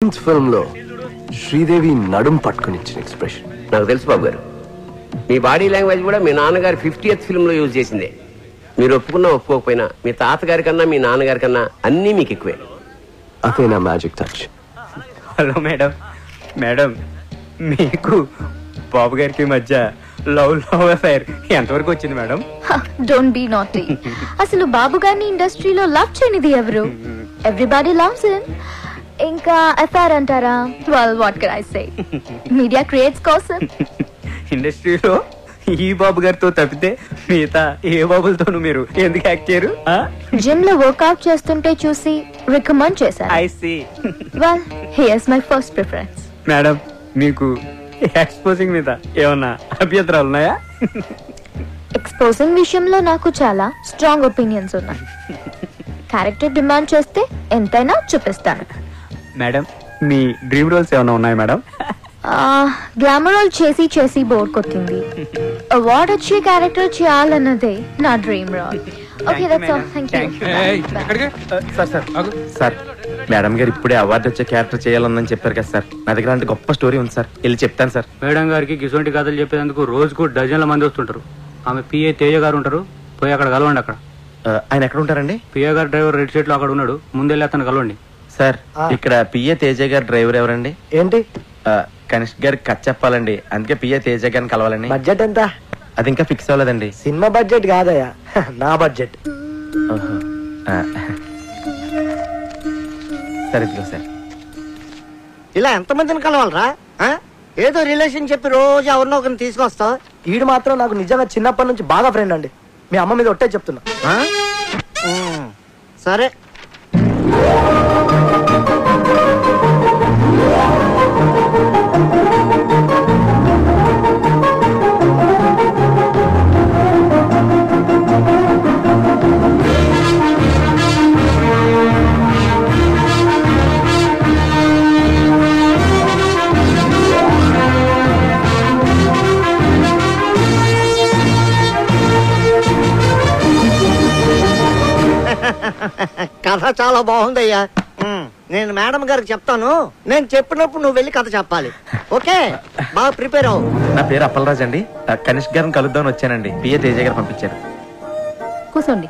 Film లో శ్రీదేవి నడుం పట్టుకుని ఇచ్చిన ఎక్స్ప్రెషన్ నాకు తెలుసు బాబు గారు. మీ బాడీ లాంగ్వేజ్ కూడా మీ నాన్నగారు 50th ఫిల్మ్ లో యూజ్ చేసిందే. మీరు ఒప్పుకున్నా ఒప్పుకోకపోయినా మీ తాతగారి కన్నా మీ నాన్నగారి కన్నా అన్నీ మీకు ఎక్కువే. అదే నా magic touch. Hello madam, madam మీకు బాబు గారికి మధ్య లవ్ అఫైర్ ఎంతవరకు వచ్చింది మేడం? Don't be naughty. అసలు బాబు గారిని ఇండస్ట్రీలో లవ్ చేయనిది ఎవరు? Everybody loves him. ఇంకా అఫైర్ అంటారా? Well what can I say, media creates కోసం. ఇండస్ట్రీలో ఈ బాబు గారితో తప్పితే మిగతా ఏ బాబులతోనూ మీరు ఎందుకు యాక్ట్ చేయరు? జిమ్ లో వర్కౌట్ చేస్తుంటే చూసి రికమెండ్ చేశారు. I see. Well here's my first preference. Madam మీకు ఎక్స్పోజింగ్ మీద ఏమన్నా అభ్యంతరాలు ఉన్నాయా? ఎక్స్పోజింగ్ విషయంలో నాకు చాలా స్ట్రాంగ్ ఒపీనియన్స్ ఉన్నాయి. క్యారెక్టర్ డిమాండ్ చేస్తే ఎంతైనా చూపిస్తాను. మేడం మీ డ్రీమ్ రోల్స్ ఏమైనా ఉన్నాయా మేడం? గ్లామర్ రోల్ చేసి చేసి బోర్ కొట్టింది. అవార్డ్ వచ్చే క్యారెక్టర్ చేయాలన్నదే నా dream role. Okay that's all. Thank you. Sir madam గారు ఇప్పుడే అవార్డు వచ్చే క్యారెక్టర్ చేయాలని చెప్పారు కదా సార్. నా దగ్గర అంటే గొప్ప స్టోరీ ఉంది సార్, వెళ్ళి చెప్తాను సార్. మేడం గారికి గిసొంటి కథలు చెప్పేందుకు రోజుకు డజన్ల మంది వస్తుంటారు. ఆమె పిఏ తేజ గారు ఉంటారు, పోయి అక్కడ కలవండి. అక్కడ ఆయన ఎక్కడ ఉంటారండి? పిఏ గారు డ్రైవర్ రెడ్ షీట్ లో అక్కడ ఉన్నాడు, ముందెళ్ళి అతను కలవండి. సార్ ఇక్కడ పిఏ తేజ గారు డ్రైవర్ ఎవరండి? ఏంటి కనిష్క్ గారికి కథ చెప్పాలండి, అందుకే పిఏ తేజ గారిని కలవాలని. బడ్జెట్ ఎంత? అది ఇంకా ఫిక్స్ అవ్వలేదండి. సినిమా బడ్జెట్ కాదయ్యా, నా బడ్జెట్. సరే ఇదిగో సార్. ఇలా ఎంతమందిని కలవాలరా? ఏదో రిలేషన్ చెప్పి రోజు ఎవరినో ఒకరిని తీసుకొస్తావు. ఈడు మాత్రం నాకు నిజంగా చిన్నప్పటి నుంచి బాగా ఫ్రెండ్ అండి. మీ అమ్మ మీద ఒట్టే చెప్తున్నా. సరే కథ చాలా బాగుందయ్యా. నేను మేడం గారికి చెప్తాను. నేను చెప్పినప్పుడు నువ్వు వెళ్ళి కథ చెప్పాలి. ఓకే, బాగా ప్రిపేర్ అవ్వు. నా పేరు అప్పలరాజ్ అండి. కనిష్క్ గారిని కలుద్దామని వచ్చానండి. పిఏ తేజ గారు పంపించారు. కూర్చోండి.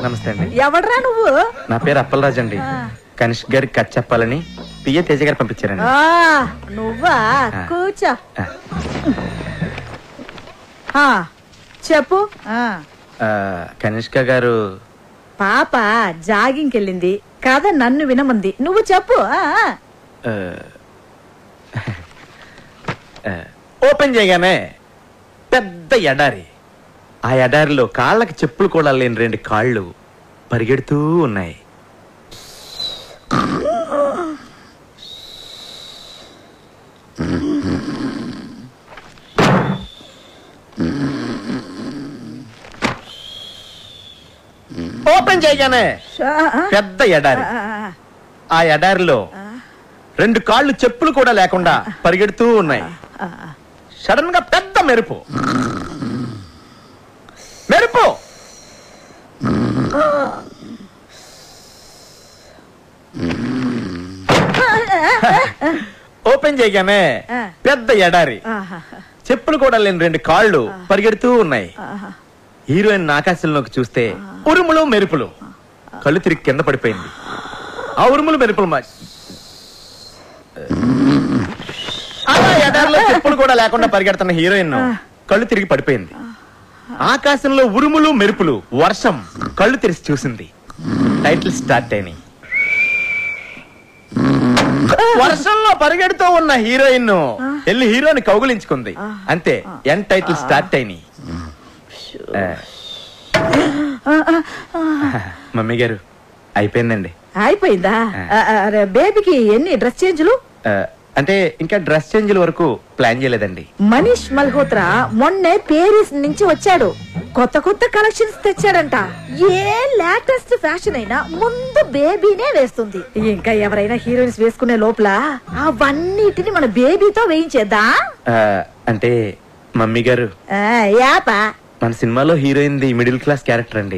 నమస్తే అండి. ఎవడ్రా నువ్వు? నా పేరు అప్పలరాజ్ అండి. కనిష్క్ గారికి కథ చెప్పాలని పిఏ తేజ గారు పంపించారండి. నువ్వా? కూర్చో. చెప్పు. కనిష్క గారు పాప జాగింగ్కి వెళ్ళింది, కథ నన్ను వినమంది. నువ్వు చెప్పు. ఓపెన్ చేయగానే పెద్ద ఎడారి. ఆ ఎడారిలో కాళ్ళకి చెప్పులు కూడా లేని 2 కాళ్ళు పరిగెడుతూ ఉన్నాయి. ఓపెన్ చేయగానే పెద్ద ఎడారి. ఆ ఎడారిలో 2 కాళ్ళు చెప్పులు కూడా లేకుండా పరిగెడుతూ ఉన్నాయి. సడన్ గా పెద్ద మెరుపు. ఓపెన్ చేయగానే పెద్ద ఎడారి, చెప్పులు కూడా లేని 2 కాళ్ళు పరిగెడుతూ ఉన్నాయి. హీరోయిన్ ఆకాశంలోకి చూస్తే ఉరుములు మెరుపులు. కళ్ళు తిరిగి కింద పడిపోయింది. ఆ ఉరుములు మెరుపులు అలా ఎడారిలో చెప్పులు కూడా లేకుండా పరిగెడుతున్న హీరోయిన్ కళ్ళు తిరిగి పడిపోయింది. ఆకాశంలో ఉరుములు మెరుపులు, వర్షం. కళ్ళు తెరిచి చూసింది. టైటిల్ స్టార్ట్ అయినాయి. వర్షంలో పరిగెడుతూ ఉన్న హీరోయిన్ వెళ్ళి హీరోని కౌగులించుకుంది. అంతే, ఎన్ టైటిల్ స్టార్ట్ అయినాయి. మమ్మీ గారు అయిపోయిందండి. అయిపోయిందా? బేబీకి ఎన్ని డ్రెస్ చేంజ్లు? అంటే ఇంకా డ్రెస్ చేంజ్ల వరకు ప్లాన్ చేయలేదండి. మనీష్ మల్హోత్రా మొన్నే పేరిస్ నుంచి వచ్చాడు. కొత్త కొత్త కలెక్షన్స్ తెచ్చాడంట. ఏ లేటెస్ట్ ఫ్యాషన్ అయినా ముందు బేబీనే వేస్తుంది. ఇంకా ఎవరైనా హీరోయిన్స్ వేసుకునే లోపల అవన్నిటిని మన బేబీతో వేయించేద్దా? అంటే మమ్మీ గారు, యాపా మన సినిమాలో heroine the middle class character అండి.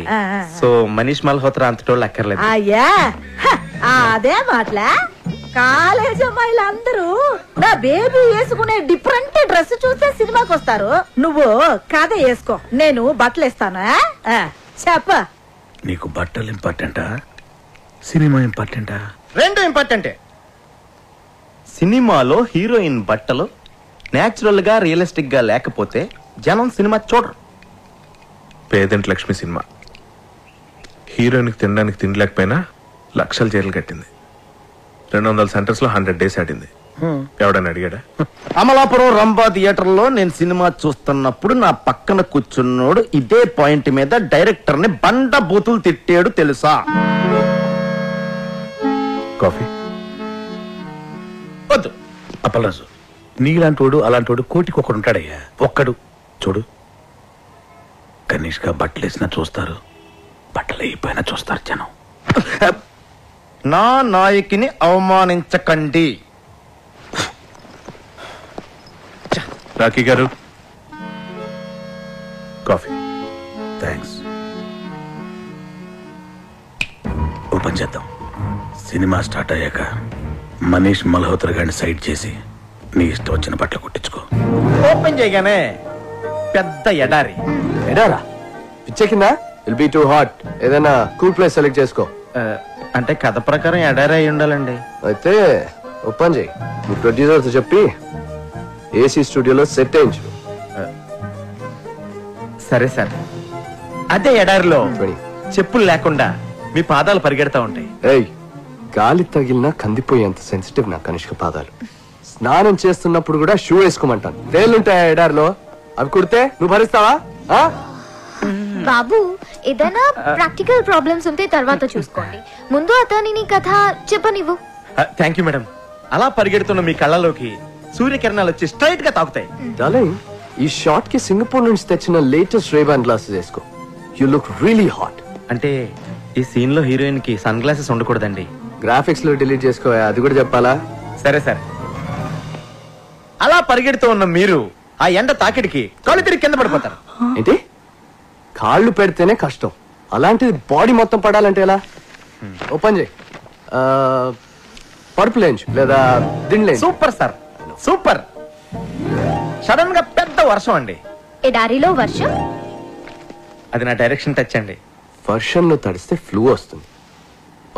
సో మనీష్ మల్హోత్రా అంతటోళ్ళు అక్కర్లేదు. అయ్యా అదే మాటలా? కాలేజ్ అమ్మాయిలందరూ నా బేబీ వేసుకునే డిఫరెంట్ డ్రెస్ చూస్తే సినిమాకి వస్తారు. నువ్వు కథ వేసుకో, నేను బట్టలు ఇస్తాను. చెప్ప, నీకు బట్టలు ఇంపార్టెంటా, సినిమా ఇంపార్టెంటా? 2 ఇంపార్టెంటే. సినిమాలో హీరోయిన్ బట్టలు నేచురల్ గా రియలిస్టిక్ గా లేకపోతే జనం సినిమా చూడరు. పేదంటి లక్ష్మి సినిమా హీరోయిన్కి తినడానికి తినలేకపోయినా లక్షలు చీరలు కట్టింది. 200 సెంటర్స్ లో 100 days ఆడింది. ఎవడని అడిగాడా? అమలాపురం రంభా థియేటర్ లో నేను సినిమా చూస్తున్నప్పుడు నా పక్కన కూర్చున్నోడు ఇదే పాయింట్ మీద డైరెక్టర్ ని బండ బూతులు తిట్టాడు తెలుసా? కాఫీ వద్దు. అప్పలరాజు, నీలాంటోడు అలాంటోడు కోటికి ఒకడు ఉంటాడయ్యా. ఒక్కడు చూడు, కనీష్గా బట్టలు వేసినా చూస్తారు, బట్టలు అయిపోయినా చూస్తారు జనం. నా నాయకిని అవమానించకండి. రాఖీ గారు, కాఫీ. థ్యాంక్స్. ఓపెన్ చేద్దాం. సినిమా స్టార్ట్ అయ్యాక మనీష్ మల్హోత్రా గారిని సైడ్ చేసి నీ ఇష్టం వచ్చిన బట్టలు కుట్టించుకో. ఓపెన్ చేయగానే పెద్ద ఎడారి. ఎడారా? పిచ్చెక్కిందా? Will be too hot. ఏదైనా కూల్ ప్లేస్ సెలెక్ట్ చేసుకో. అంటే కథ ప్రకారం ఎడారి అయి ఉండాలండి. అయితే ఓపెన్ చేయి. మీ ప్రొడ్యూసర్తో చెప్పి ఏసీ స్టూడియోలో సెట్ అయించు. సరే సార్. అదే ఎడారిలో చెప్పులు లేకుండా మీ పాదాలు పరిగెడతా ఉంటాయి. ఏయ్, గాలి తగిలినా కందిపోయేంత సెన్సిటివ్ నా కనిష్క పాదాలు. స్నానం చేస్తున్నప్పుడు కూడా షూ వేసుకోమంటాను. తేలుంటాయా ఎడారిలో? అవి కుడితే నువ్వు భరిస్తావా? బాబు, ఏదైనా ప్రాక్టికల్ ప్రాబ్లమ్స్ ఉంటే తర్వాత చూసుకోండి. ముందు అతనిని కథ చెప్పనివ్వు. Thank you madam. అలా పరిగెడుతున్న మీ కళ్ళలోకి సూర్యకిరణాలు వచ్చి స్ట్రైట్ గా తాకుతాయి. డార్లింగ్, ఈ షాట్ కి సింగపూర్ నుంచి తెచ్చిన లేటెస్ట్ రేబాన్ గ్లాసెస్ వేసుకో. You look really hot. అంటే ఈ సీన్ లో హీరోయిన్ కి సన్ గ్లాసెస్ ఉండకూడదండి. గ్రాఫిక్స్ లో డిలీట్ చేసుకో, అది కూడా చెప్పాలా? సరే సార్. అలా పరిగెడుతూ ఉన్న మీరు ఆ ఎండ తాకిడికి కళ్ళు తిరిగి కింద పడిపోతారు. ఏంటి? కాళ్ళు పెడితేనే కష్టం, అలాంటిది బాడీ మొత్తం పడాలంటే ఎలా? ఓపెన్ చేయి. పరుపు లేంచు లేదా దిండ్లేంచు. Super sir, super. సడన్ గా పెద్ద వర్షం అండి. ఎడారిలో వర్షం? అది నా డైరెక్షన్ టచ్ అండి. వర్షంలో తడిస్తే ఫ్లూ వస్తుంది.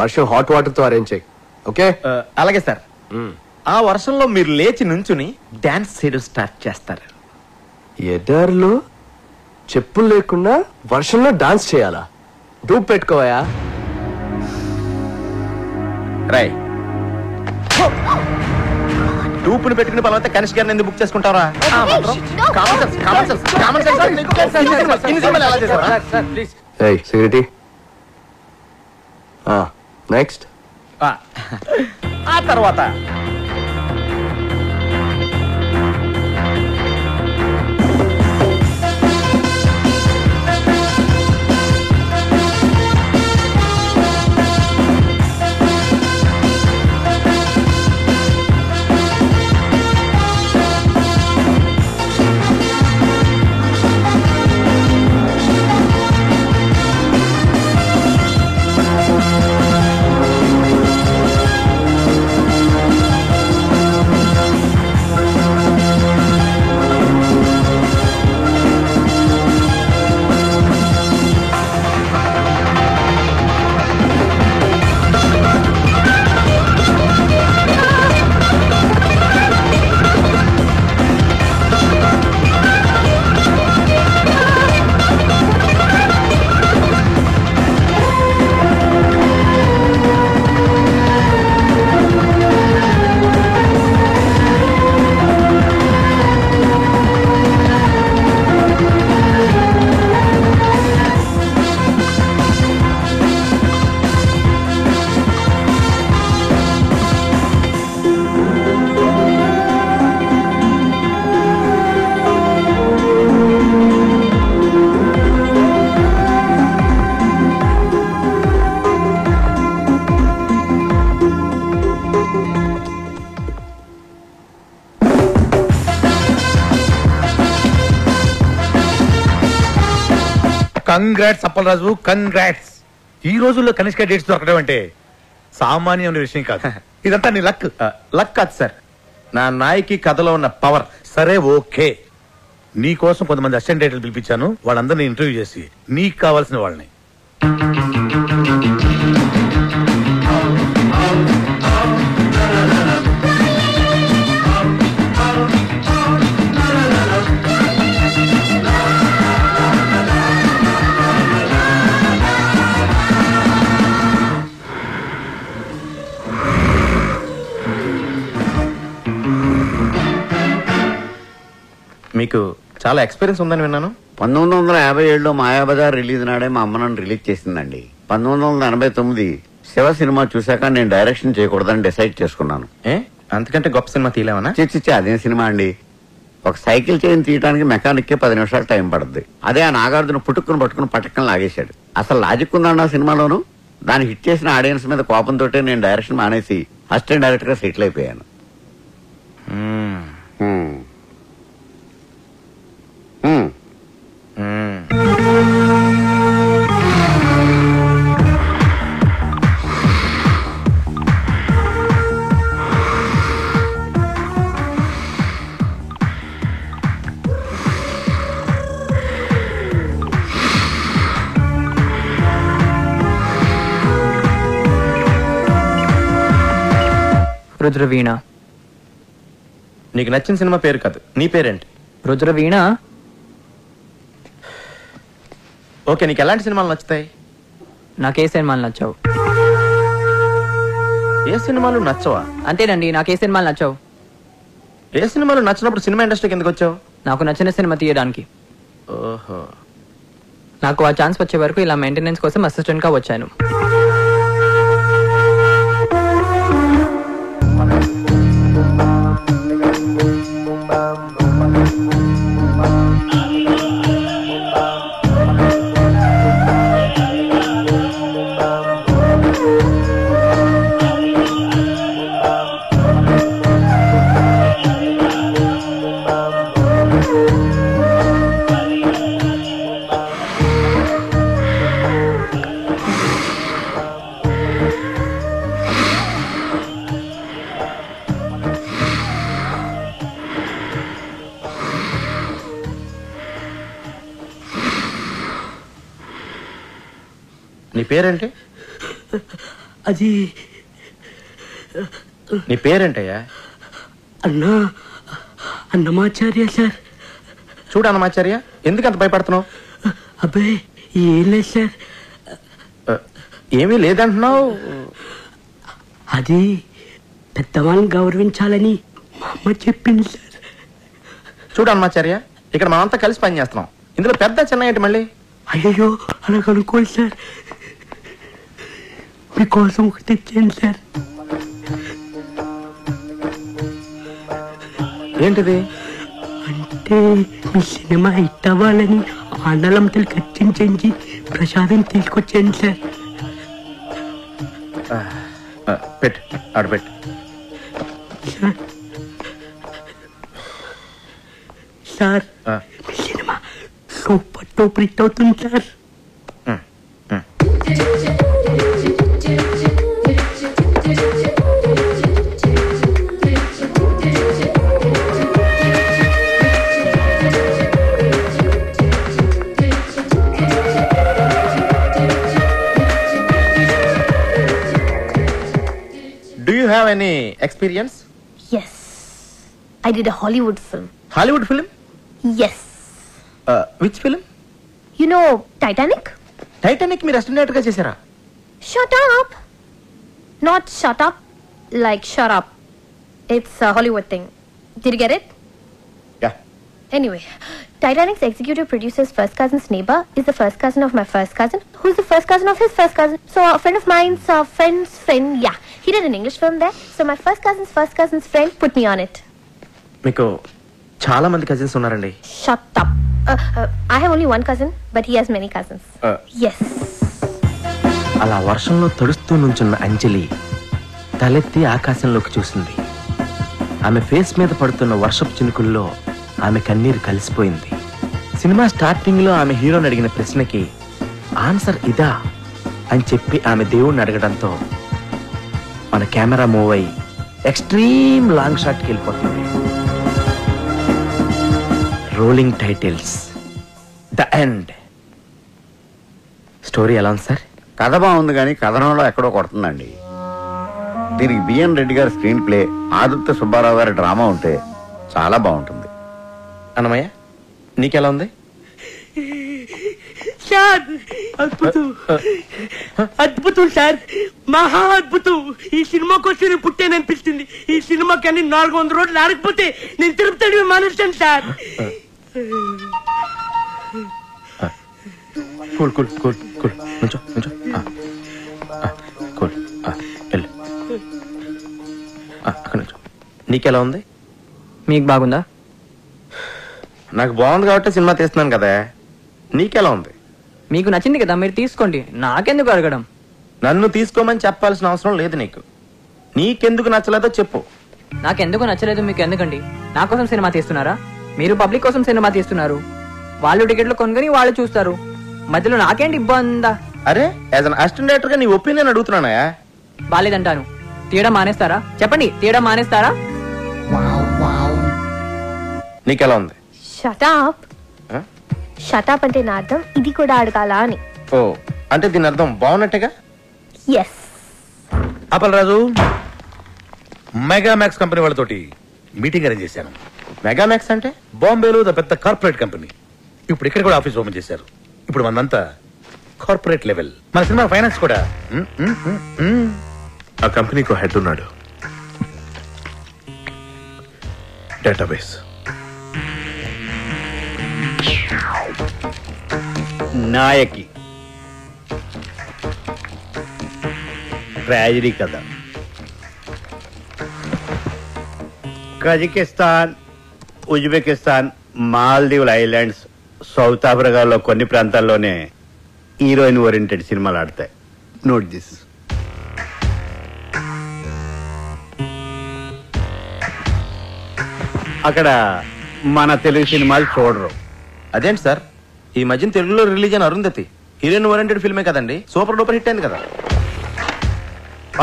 వర్షం హాట్ వాటర్ తో అరేంజ్ చేయి. ఓకే? అలాగే సార్. ఆ వర్షంలో మీరు లేచి నుంచుని డాన్స్ చేయడం స్టార్ట్ చేస్తారు. ఎడారిలో చెప్పులు లేకుండా వర్షంలో డాన్స్ చేయాలా? డూప్ పెట్టుకోవా? రాయ్. డూపుని పెట్టుకుని పలవతే కనిష్క గారిని ఎందుకు బుక్ చేసుకుంటారా? Security next. ఆ తర్వాత కంగ్రాట్స్ అప్పలరాజు, కంగ్రాట్స్. ఈ రోజుల్లో కనిష్క డేట్స్ దొరకడం అంటే సామాన్యమైన విషయం కాదు. ఇదంతా నీ లక్. లక్ కాదు సార్, నా నాయకి కథలో ఉన్న పవర్. సరే ఓకే, నీ కోసం కొంతమంది అసిస్టెంట్ డైరెక్టర్లు పిలిపించాను. వాళ్ళందరినీ ఇంటర్వ్యూ చేసి నీకు కావాల్సిన వాళ్ళని. మీకు చాలా ఎక్స్పీరియన్స్ ఉందని విన్నాను. 1957లో మాయాబజార్ రిలీజ్ నాడే మా అమ్మ నన్ను రిలీజ్ చేసిందండి. 1989 శివ సినిమా చూశాక నేను డైరెక్షన్ చేయకూడదని డిసైడ్ చేసుకున్నాను. అంతకంటే గొప్ప సినిమా తీయలేమన్నా? చిచ్చి అదేం సినిమా అండి. ఒక సైకిల్ చైన్ తీయడానికి మెకానిక్ కే 10 నిమిషాలు టైం పడుద్ది. అదే ఆ నాగార్జున పుట్టుకుని పట్టుకుని పట్టకం లాగేశాడు. అసలు లాజిక్ ఉందండి ఆ సినిమాలోను. దాన్ని హిట్ చేసిన ఆడియన్స్ మీద కోపంతో నేను డైరెక్షన్ మానేసి అసిస్టెంట్ డైరెక్టర్ గా సెటిల్ అయిపోయాను. రుద్రవీణ. నీకు నచ్చిన సినిమా పేరు కాదు, నీ పేరేంటి? రుద్రవీణ. ఓకే, నీకు ఎలాంటి సినిమాలు నచ్చుతాయి? నాకే సినిమాలు నచ్చావు. ఏ సినిమాలు నచ్చవా? అంతేనండి, నాకే సినిమాలు నచ్చావు. ఏ సినిమాలు నచ్చినప్పుడు సినిమా ఇండస్ట్రీకి ఎందుకు వచ్చావు? నాకు నచ్చిన సినిమా తీయడానికి. ఓహో. నాకు ఆ ఛాన్స్ వచ్చే వరకు ఇలా మెయింటెనెన్స్ కోసం అసిస్టెంట్ గా వచ్చాను. నీ పేరేంటి? అది నీ పేరేంటయ్యా? అన్నమాచార్య సార్. చూడు అన్నమాచార్య, ఎందుకు అంత భయపడుతున్నావు? అబ్బాయి ఏం లేదు సార్. ఏమీ లేదంటున్నావు. అది పెద్దవాళ్ళని గౌరవించాలని మా అమ్మ చెప్పింది సార్. చూడు అన్నమాచార్య, ఇక్కడ మనమంతా కలిసి పని చేస్తున్నాం. ఇందులో పెద్ద చిన్న ఏంటి మళ్ళీ? అయ్యో అలా కనుక్కోండి సార్, మీకోసం ఒకటి తెచ్చాను సార్. ఏంటిది? అంటే మీ సినిమా హిట్ అవ్వాలని ఆండలంతలు ఖర్చించి ప్రసాదం తీసుకొచ్చాను సార్. పెట్టు, ఆడబెట్టు. సార్ మీ సినిమా సూపర్ టూపర్ హిట్ అవుతుంది sir. Do you have any experience? Yes. I did a Hollywood film. Hollywood film? Yes. Which film? You know Titanic? Titanic మీరు అసిస్టెంట్ డైరెక్టర్ గా చేశారా? Shut up. Not shut up, like shut up. It's a Hollywood thing. Did you get it? Yeah. Anyway, Titanic's executive producer's first cousin's neighbor is the first cousin of my first cousin, who's the first cousin of his first cousin. So a friend of mine's friend's friend, yeah, he did an English film there. So my first cousin's friend put me on it. మీకు చాలా మంది cousins ఉన్నారండి. Shut up. I have only one cousin, but he has many cousins. Yes. అలా వర్షంలో తడుస్తూ నుంచున్న అంజలి తలెత్తి ఆకాశంలోకి చూసింది. ఆమె ఫేస్ మీద పడుతున్న వర్షపు చినుకుల్లో ఆమె కన్నీరు కలిసిపోయింది. సినిమా స్టార్టింగ్ లో ఆమె హీరోని అడిగిన ప్రశ్నకి ఆన్సర్ ఇదా అని చెప్పి ఆమె దేవుణ్ణి అడగడంతో మన కెమెరా మూవ్ అయ్యి ఎక్స్ట్రీమ్ లాంగ్ షాట్కి వెళ్ళిపోతుంది. Rolling titles, the end. Story ఎలా ఉంది సార్? కథ బాగుంది కానీ కథనంలో ఎక్కడో కొడుతుందండి. దీనికి బిఎన్ రెడ్డి గారి స్క్రీన్ ప్లే, ఆదిత్య సుబ్బారావు గారి డ్రామా ఉంటే చాలా బాగుంటుంది. అన్నమయ్య నీకెలా ఉంది? సార్ అద్భుతం, అద్భుతం సార్, మహా అద్భుతం. ఈ సినిమా కోసం నేను పుట్టాననిపిస్తుంది. ఈ సినిమా కానీ 400 రోజులు ఆడకపోతే నేను తిరుపతి మానేస్తాను sir. Cool cool cool cool నుంచో నుంచో. కూల్ వెళ్ళు. అక్కడ నుంచో. నీకెలా ఉంది? మీకు బాగుందా? నాకు బాగుంది కాబట్టి సినిమా తీస్తున్నాను కదా. నీకెలా ఉంది? మీకు నచ్చింది కదా, మీరు తీసుకోండి. నాకెందుకు అడగడం? నన్ను తీసుకోమని చెప్పాల్సిన అవసరం లేదు నీకు. నీకెందుకు నచ్చలేదో చెప్పు. నాకెందుకు నచ్చలేదు మీకు ఎందుకండి? నా కోసం సినిమా తీస్తున్నారా? మీరు పబ్లిక్ కోసం సినిమా తీస్తున్నారు. వాళ్ళు టికెట్లు కొనుగొని వాళ్ళు చూస్తారు. మధ్యలో నాకేంటి ఇబ్బందా? అరే యాజ్ అన్ అసిస్టెంట్ డైరెక్టర్ గా నీ ఒపీనియన్ అడుగుతున్నానా? బాలేదంటాను. తీయడం మానేస్తారా? చెప్పండి, తీయడం మానేస్తారా? నీకెలా ఉంది? షటాప్. షటాప్ అంటే నా అర్థం ఇది కూడా అడగాల అని. ఓ అంటే దీని అర్థం బాగున్నట్టుగా. ఎస్. అప్పలరాజు, మెగామాక్స్ కంపెనీ వాళ్ళతోటి మీటింగ్ అరేంజ్ చేశాను. మెగామాక్స్ అంటే బాంబేలో పెద్ద కార్పొరేట్ కంపెనీ. ఇప్పుడు ఇక్కడ కూడా ఆఫీస్ ఓపెన్ చేశారు. ఇప్పుడు మనదంతా కార్పొరేట్ లెవెల్. మన సినిమా ఫైనాన్స్ కూడా. ఆ కంపెనీకి హెడ్ ఉన్నాడు. డేటాబేస్. నాయకి ట్రాజడీ కథ. కజకిస్తాన్, ఉజ్బెకిస్తాన్, మాల్దీవుల ఐలాండ్స్, సౌత్ ఆఫ్రికాలో కొన్ని ప్రాంతాల్లోనే హీరోయిన్ ఓరియంటెడ్ సినిమాలు ఆడతాయి. Note this. అక్కడ మన తెలుగు సినిమాలు చూడరు. అదేంటి సార్, ఈ మధ్యన తెలుగులో రిలీజ్ అయిన అరుంధతి హీరోయిన్ ఓరియంటెడ్ ఫిల్మే కదండి. సూపర్ డూపర్ హిట్ అయింది కదా.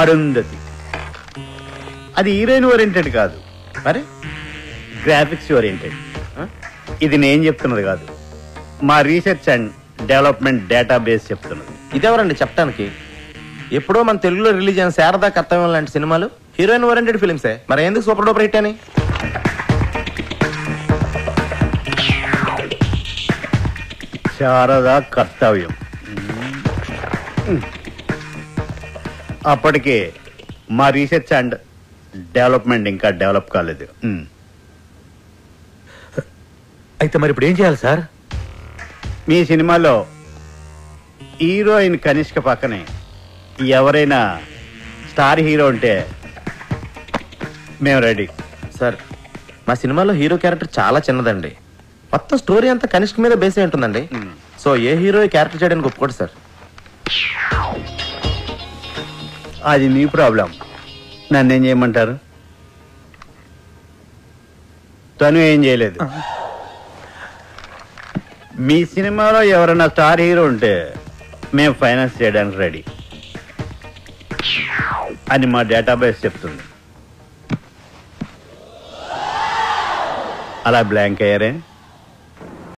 అరుంధతి అది హీరోయిన్ ఓరియంటెడ్ కాదు, మరి గ్రాఫిక్స్ ఓరియంటెడ్. ఇది నేను చెప్తున్నది కాదు, మా రీసెర్చ్ అండ్ డెవలప్మెంట్ డేటాబేస్ చెప్తున్నది. ఇదెవరండి చెప్పడానికి? ఎప్పుడో మన తెలుగులో రిలీజ్ అయిన శారదా కర్తవ్యం లాంటి సినిమాలు హీరోయిన్ ఓరియంటెడ్ ఫిల్మ్సే. మరి ఎందుకు సూపర్ డూపర్ హిట్ అని? శారదా కర్తవ్యం అప్పటికే మా రీసెర్చ్ అండ్ డెవలప్మెంట్ ఇంకా డెవలప్ కాలేదు. అయితే మరి ఇప్పుడు ఏం చేయాలి సార్? మీ సినిమాలో హీరోయిన్ కనిష్క పక్కనే ఎవరైనా స్టార్ హీరో ఉంటే మేము రెడీ. సార్ మా సినిమాలో హీరో క్యారెక్టర్ చాలా చిన్నదండి. మొత్తం స్టోరీ అంతా కనిష్క మీద బేస్ అయి ఉంటుందండి. సో ఏ హీరో క్యారెక్టర్ చేయడానికి ఒప్పుకోడు సార్. అది మీ ప్రాబ్లం. నన్నేం చేయమంటారు? తను ఏం చేయలేదు. మీ సినిమాలో ఎవరైనా స్టార్ హీరో ఉంటే మేము ఫైనాన్స్ చేయడానికి రెడీ అని మా డేటాబేస్ చెప్తుంది. అలా బ్లాంక్ అయ్యారే?